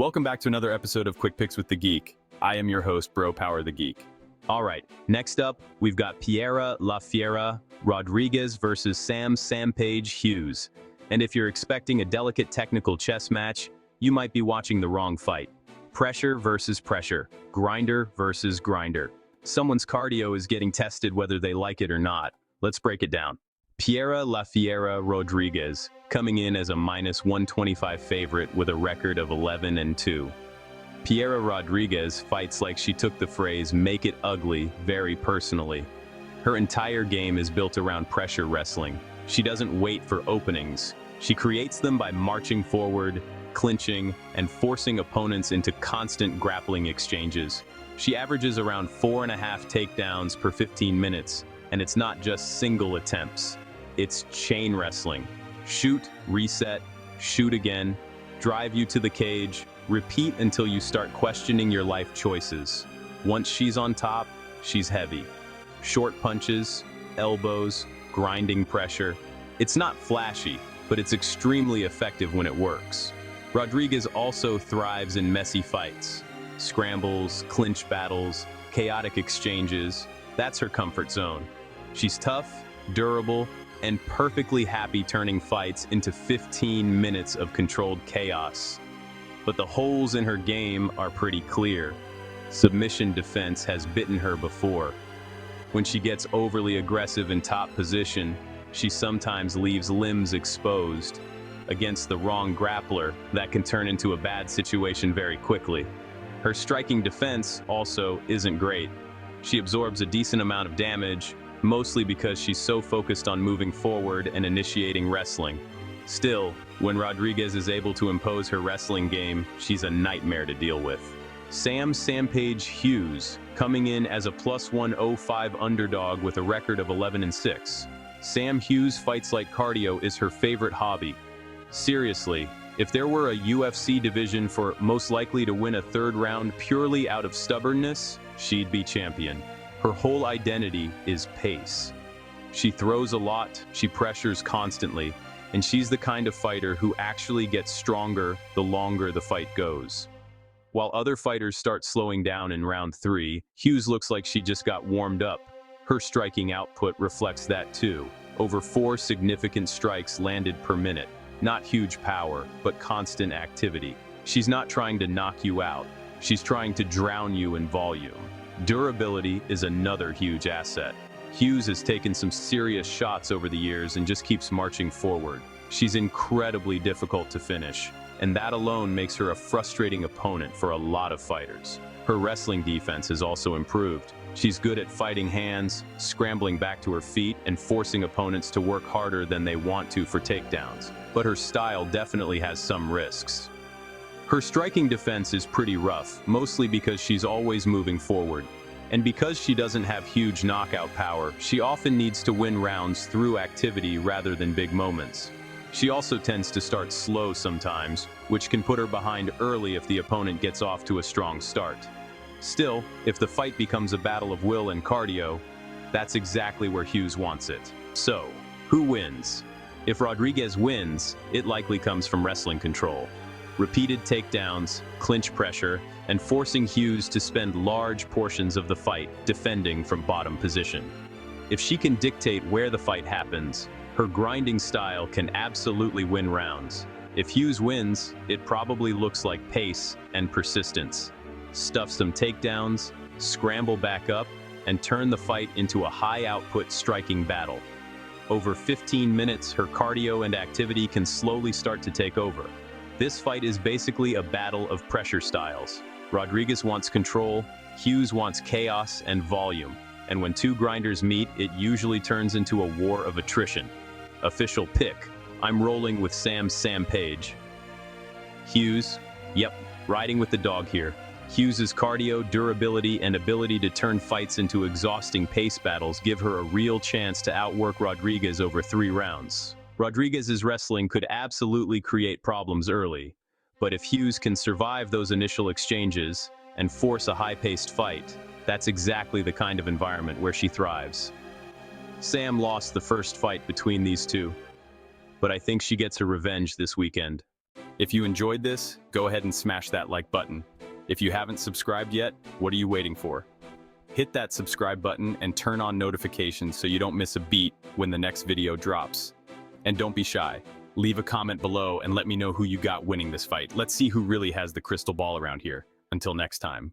Welcome back to another episode of Quick Picks with the Geek. I am your host, Bro Power the Geek. All right, next up, we've got Piera Rodriguez versus Sam Hughes. And if you're expecting a delicate technical chess match, you might be watching the wrong fight. Pressure versus pressure, grinder versus grinder. Someone's cardio is getting tested whether they like it or not. Let's break it down. Piera Rodriguez, coming in as a -125 favorite with a record of 11-2. Piera Rodriguez fights like she took the phrase "make it ugly" very personally. Her entire game is built around pressure wrestling. She doesn't wait for openings. She creates them by marching forward, clinching, and forcing opponents into constant grappling exchanges. She averages around 4.5 takedowns per 15 minutes, and it's not just single attempts. It's chain wrestling. Shoot, reset, shoot again, drive you to the cage, repeat until you start questioning your life choices. Once she's on top, she's heavy. Short punches, elbows, grinding pressure. It's not flashy, but it's extremely effective when it works. Rodriguez also thrives in messy fights. Scrambles, clinch battles, chaotic exchanges. That's her comfort zone. She's tough, durable, and perfectly happy turning fights into 15 minutes of controlled chaos. But the holes in her game are pretty clear. Submission defense has bitten her before. When she gets overly aggressive in top position, she sometimes leaves limbs exposed. Against the wrong grappler, that can turn into a bad situation very quickly. Her striking defense also isn't great. She absorbs a decent amount of damage, mostly because she's so focused on moving forward and initiating wrestling. Still, when Rodriguez is able to impose her wrestling game, she's a nightmare to deal with. Sam Hughes, coming in as a +105 underdog with a record of 11-6. Sam Hughes fights like cardio is her favorite hobby. Seriously, if there were a UFC division for most likely to win a third round purely out of stubbornness, she'd be champion. Her whole identity is pace. She throws a lot, she pressures constantly, and she's the kind of fighter who actually gets stronger the longer the fight goes. While other fighters start slowing down in round 3, Hughes looks like she just got warmed up. Her striking output reflects that too. Over 4 significant strikes landed per minute. Not huge power, but constant activity. She's not trying to knock you out. She's trying to drown you in volume. Durability is another huge asset. Hughes has taken some serious shots over the years and just keeps marching forward. She's incredibly difficult to finish, and that alone makes her a frustrating opponent for a lot of fighters. Her wrestling defense has also improved. She's good at fighting hands, scrambling back to her feet, and forcing opponents to work harder than they want to for takedowns. But her style definitely has some risks. Her striking defense is pretty rough, mostly because she's always moving forward. And because she doesn't have huge knockout power, she often needs to win rounds through activity rather than big moments. She also tends to start slow sometimes, which can put her behind early if the opponent gets off to a strong start. Still, if the fight becomes a battle of will and cardio, that's exactly where Hughes wants it. So, who wins? If Rodriguez wins, it likely comes from wrestling control. Repeated takedowns, clinch pressure, and forcing Hughes to spend large portions of the fight defending from bottom position. If she can dictate where the fight happens, her grinding style can absolutely win rounds. If Hughes wins, it probably looks like pace and persistence. Stuff some takedowns, scramble back up, and turn the fight into a high-output striking battle. Over 15 minutes, her cardio and activity can slowly start to take over. This fight is basically a battle of pressure styles. Rodriguez wants control, Hughes wants chaos and volume, and when two grinders meet, it usually turns into a war of attrition. Official pick: I'm rolling with Sam Page. Hughes, yep, riding with the dog here. Hughes's cardio, durability, and ability to turn fights into exhausting pace battles give her a real chance to outwork Rodriguez over 3 rounds. Rodriguez's wrestling could absolutely create problems early, but if Hughes can survive those initial exchanges and force a high-paced fight, that's exactly the kind of environment where she thrives. Sam lost the first fight between these two, but I think she gets her revenge this weekend. If you enjoyed this, go ahead and smash that like button. If you haven't subscribed yet, what are you waiting for? Hit that subscribe button and turn on notifications so you don't miss a beat when the next video drops. And don't be shy. Leave a comment below and let me know who you got winning this fight. Let's see who really has the crystal ball around here. Until next time.